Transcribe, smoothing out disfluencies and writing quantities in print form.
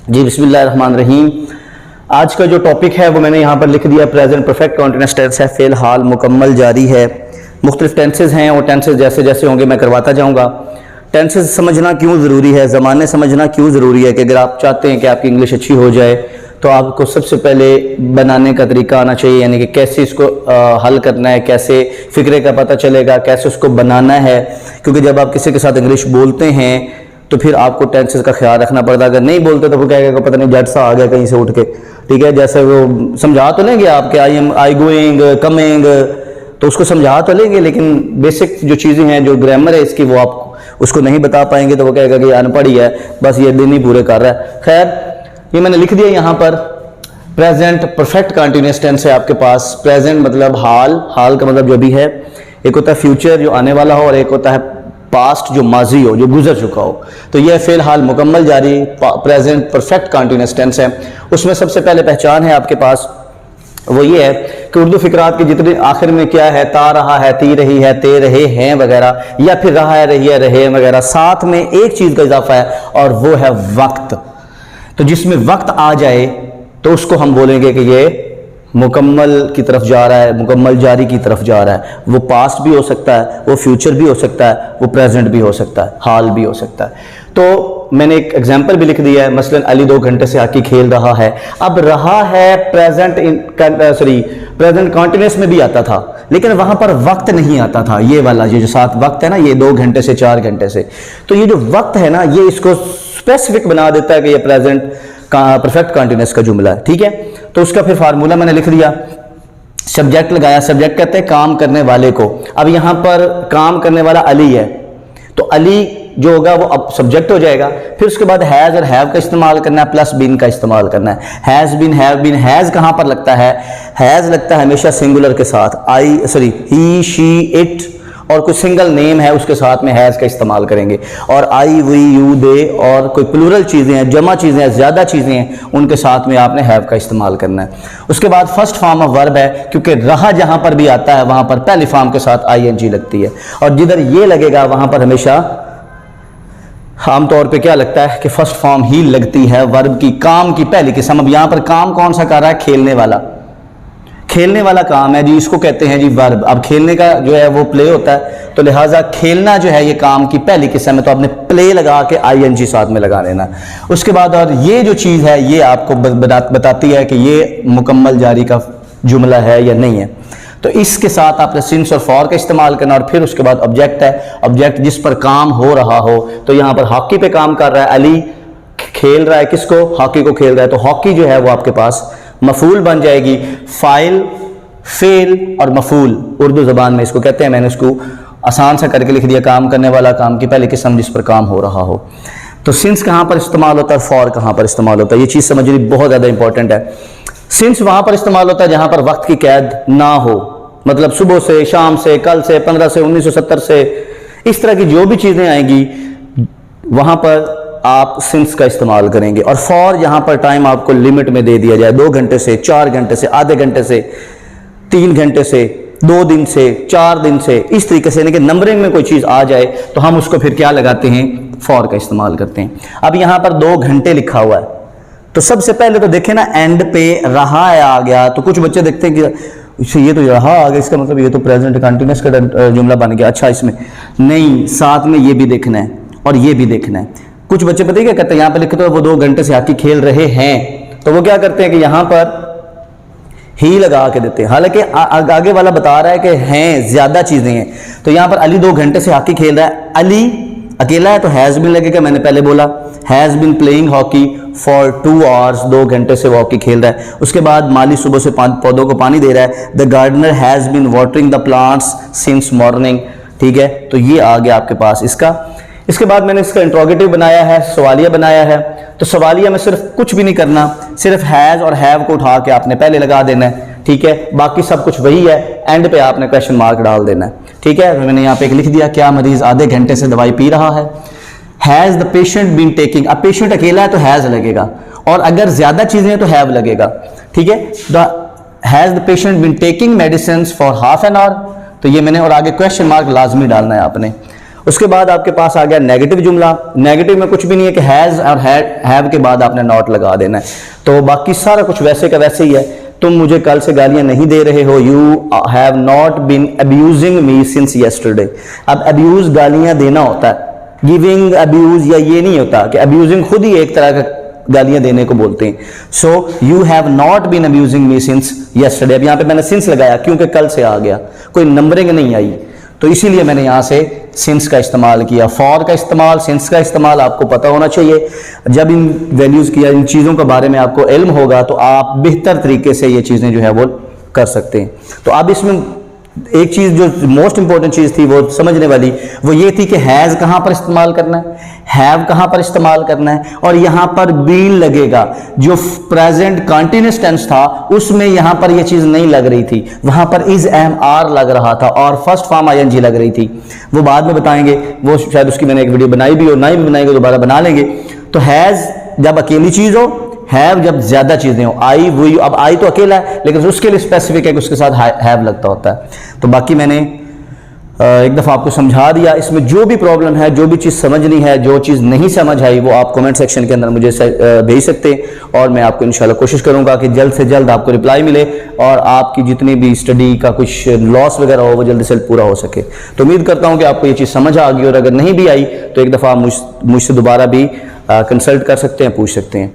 जी बिस्मिल्लाहिर्रहमानिर्रहीम। आज का जो टॉपिक है वो मैंने यहाँ पर लिख दिया, प्रेजेंट परफेक्ट कॉन्टिन्यूअस टेंस है, फेल हाल मुकम्मल जारी है। मुख्तलिफ टेंसेज हैं और टेंसेज जैसे जैसे होंगे मैं करवाता जाऊँगा। टेंसेज समझना क्यों ज़रूरी है, ज़माने समझना क्यों ज़रूरी है कि अगर आप चाहते हैं कि आपकी इंग्लिश अच्छी हो जाए तो आपको सबसे पहले बनाने का तरीका आना चाहिए, यानी कि कैसे इसको हल करना है, कैसे फ़िक्रे का पता चलेगा, कैसे उसको बनाना है। क्योंकि जब आप किसी के साथ इंग्लिश बोलते हैं तो फिर आपको टेंसेस का ख्याल रखना पड़ता है। अगर नहीं बोलते तो वो कहेगा पता नहीं जट सा आ गया कहीं से उठ के, ठीक है। जैसे वो समझा तो लेंगे आपके आई गोइंग कमिंग, तो उसको समझा तो लेंगे, लेकिन बेसिक जो चीज़ें हैं, जो ग्रामर है इसकी, वो आप उसको नहीं बता पाएंगे तो वो कहेगा कि अनपढ़ ही है, बस ये दिन ही पूरे कर रहा है। खैर ये मैंने लिख दिया यहाँ पर। प्रेजेंट परफेक्ट कंटिन्यूअस टेंस है आपके पास। प्रेजेंट मतलब हाल, हाल का मतलब जो भी है। एक होता है फ्यूचर जो आने वाला हो, और एक होता है पास्ट जो माजी हो, जो गुजर चुका हो। तो यह फिलहाल मुकम्मल जारी प्रेजेंट परफेक्ट कंटिन्यूअस टेंस है। उसमें सबसे पहले पहचान है आपके पास, वो ये है कि उर्दू फिक्रात के जितने आखिर में क्या है, ता रहा है, ती रही है, ते रहे हैं वगैरह, या फिर रहा है, रही है, रहे वगैरह, साथ में एक चीज का इजाफा है और वो है वक्त। तो जिसमें वक्त आ जाए तो उसको हम बोलेंगे कि ये मुकम्मल की तरफ जा रहा है, मुकम्मल जारी की तरफ जा रहा है। वो पास्ट भी हो सकता है, वो फ्यूचर भी हो सकता है, वो प्रेजेंट भी हो सकता है, हाल भी हो सकता है। तो मैंने एक एग्जांपल भी लिख दिया है, मसलन अली 2 घंटे से हॉकी खेल रहा है। अब रहा है प्रेजेंट कॉन्टिन्यूअस में भी आता था, लेकिन वहां पर वक्त नहीं आता था। ये वाला जो साथ वक्त है ना, ये 2 घंटे से 4 घंटे से, तो ये जो वक्त है ना, ये इसको स्पेसिफिक बना देता है कि ये प्रेजेंट परफेक्ट कॉन्टिन्यूअस का जुमला है, ठीक है। तो उसका फिर फार्मूला मैंने लिख दिया, सब्जेक्ट लगाया। सब्जेक्ट कहते हैं काम करने वाले को। अब यहां पर काम करने वाला अली है, तो अली जो होगा वो अब सब्जेक्ट हो जाएगा। फिर उसके बाद हैज और हैव का इस्तेमाल करना है, प्लस बीन का इस्तेमाल करना है। Has been, have been. Has कहां पर लगता है? हैज लगता है हमेशा सिंगुलर के साथ, ही, शी, इट, और कोई सिंगल नेम है उसके साथ में हैज का इस्तेमाल करेंगे। और आई, वी, यू, दे, और कोई प्लूरल चीज़ें हैं, जमा चीज़ें हैं, ज़्यादा चीज़ें हैं, उनके साथ में आपने हैव का इस्तेमाल करना है। उसके बाद फर्स्ट फॉर्म ऑफ वर्ब है, क्योंकि रहा जहां पर भी आता है वहां पर पहली फॉर्म के साथ आईएनजी लगती है, और जिधर ये लगेगा वहां पर हमेशा आमतौर पे क्या लगता है कि फर्स्ट फॉर्म ही लगती है वर्ब की, काम की पहली किस्म। अब यहां पर काम कौन सा कर रहा है? खेलने वाला। खेलने वाला काम है जी, इसको कहते हैं जी वर्ब। अब खेलने का जो है वो प्ले होता है, तो लिहाजा खेलना जो है ये काम की पहली किस्म है, तो आपने प्ले लगा के आईएनजी साथ में लगा लेना। उसके बाद और ये जो चीज़ है ये आपको बताती है कि ये मुकम्मल जारी का जुमला है या नहीं है। तो इसके साथ आपने सिंस और फॉर का इस्तेमाल करना, और फिर उसके बाद ऑब्जेक्ट है। ऑब्जेक्ट जिस पर काम हो रहा हो, तो यहाँ पर हॉकी पे काम कर रहा है अली, खेल रहा है किसको? हॉकी को खेल रहा है। तो हॉकी जो है वो आपके पास मफूल बन जाएगी। फाइल, फेल और मफूल उर्दू ज़बान में इसको कहते हैं। मैंने इसको आसान सा करके लिख दिया, काम करने वाला, काम की पहली किस्म जिस पर काम हो रहा हो। तो सिंस कहाँ पर इस्तेमाल होता है, फॉर कहाँ पर इस्तेमाल होता है, ये चीज़ समझनी बहुत ज़्यादा इंपॉर्टेंट है। सिंस वहाँ पर इस्तेमाल होता है जहाँ पर वक्त की कैद ना हो, मतलब सुबह से, शाम से, कल से, 15 से, 1970 से, इस तरह की जो भी चीज़ें आएंगी वहाँ पर आप सिंस का इस्तेमाल करेंगे। और फॉर यहाँ पर टाइम आपको लिमिट में दे दिया जाए, 2 घंटे से, 4 घंटे से, आधे घंटे से, 3 घंटे से, 2 दिन से, 4 दिन से, इस तरीके से, यानी कि नंबरिंग में कोई चीज़ आ जाए तो हम उसको फिर क्या लगाते हैं? फॉर का इस्तेमाल करते हैं। अब यहाँ पर 2 घंटे लिखा हुआ है, तो सबसे पहले तो देखें ना, एंड पे रहा है आ गया, तो कुछ बच्चे देखते हैं कि ये तो रहा आ गया, इसका मतलब ये तो प्रेजेंट कंटिन्यूअस का जुमला बन गया। अच्छा, इसमें नहीं, साथ में ये भी देखना है और ये भी देखना है। कुछ बच्चे पता है क्या करते हैं, यहाँ पे लिखते हैं वो 2 घंटे से हॉकी खेल रहे हैं, तो वो क्या करते हैं कि यहाँ पर ही लगा के देते हैं, हालांकि आगे वाला बता रहा है कि हैं, ज्यादा चीजें हैं। तो यहाँ पर अली 2 घंटे से हॉकी खेल रहा है, अली अकेला है तो हैज बिन लगेगा। मैंने पहले बोला has been playing hockey for 2 hours, 2 घंटे से वो हॉकी खेल रहा है। उसके बाद माली सुबह से पौधों को पानी दे रहा है। The gardener has been watering the plants since morning, ठीक है। तो ये आ गया आपके पास इसका। इसके बाद मैंने इसका इंट्रोगेटिव बनाया है, सवालिया बनाया है। तो सवालिया में सिर्फ कुछ भी नहीं करना, सिर्फ हैज और हैव को उठा के आपने पहले लगा देना है, ठीक है। बाकी सब कुछ वही है, एंड पे आपने क्वेश्चन मार्क डाल देना है, ठीक है। मैंने यहाँ पे एक लिख दिया, क्या मरीज आधे घंटे से दवाई पी रहा है? Has the patient been taking, अब पेशेंट अकेला है तो हैज लगेगा, और अगर ज्यादा चीजें हैं तो हैव लगेगा, ठीक है। Has the patient been taking medicine for half an hour, तो ये मैंने, और आगे क्वेश्चन मार्क लाजमी डालना है आपने। उसके बाद आपके पास आ गया नेगेटिव जुमला। नेगेटिव में कुछ भी नहीं है कि हैज़ और हैव के बाद आपने नॉट लगा देना है, तो बाकी सारा कुछ वैसे का वैसे ही है। तुम मुझे कल से गालियां नहीं दे रहे हो, you have not been abusing me since yesterday. अब अब्यूज गालियां देना होता है, गिविंग अब्यूज या ये नहीं होता कि अब्यूजिंग खुद ही एक तरह का गालियां देने को बोलते हैं। So you have not been abusing me since yesterday. अब यहां पे मैंने सिंस लगाया क्योंकि कल से आ गया, कोई नंबरिंग नहीं आई, तो इसीलिए मैंने यहां से सिंस का इस्तेमाल किया। फॉर का इस्तेमाल, सिंस का इस्तेमाल आपको पता होना चाहिए। जब इन वैल्यूज की, इन चीज़ों के बारे में आपको इल्म होगा तो आप बेहतर तरीके से ये चीज़ें जो है वो कर सकते हैं। तो अब इसमें एक चीज़ जो मोस्ट इंपॉर्टेंट चीज़ थी वो समझने वाली, वो ये थी कि हैज़ कहाँ पर इस्तेमाल करना है, हैव कहाँ पर इस्तेमाल करना है, और यहाँ पर बीन लगेगा। जो प्रेजेंट कंटिन्यूअस टेंस था उसमें यहाँ पर ये चीज़ नहीं लग रही थी, वहाँ पर इज एम आर लग रहा था और फर्स्ट फॉर्म आईएनजी लग रही थी। वो बाद में बताएंगे, वो शायद उसकी मैंने एक वीडियो बनाई भी हो, ना ही बनाएंगे दोबारा बना लेंगे। तो हैज़ जब अकेली चीज़ हो, हैव जब ज्यादा चीजें हो, आई वो, अब आई तो अकेला है लेकिन उसके लिए स्पेसिफिक है कि उसके साथ हैव लगता होता है। तो बाकी मैंने एक दफ़ा आपको समझा दिया। इसमें जो भी प्रॉब्लम है, जो भी चीज़ समझनी है, जो चीज़ नहीं समझ आई, वो आप कमेंट सेक्शन के अंदर मुझे भेज सकते हैं और मैं आपको इंशाल्लाह कोशिश करूंगा कि जल्द से जल्द आपको रिप्लाई मिले और आपकी जितनी भी स्टडी का कुछ लॉस वगैरह हो वो जल्दी से पूरा हो सके। तो उम्मीद करता हूँ कि आपको ये चीज़ समझ आ गई, और अगर नहीं भी आई तो एक दफ़ा मुझसे दोबारा भी कंसल्ट कर सकते हैं, पूछ सकते हैं।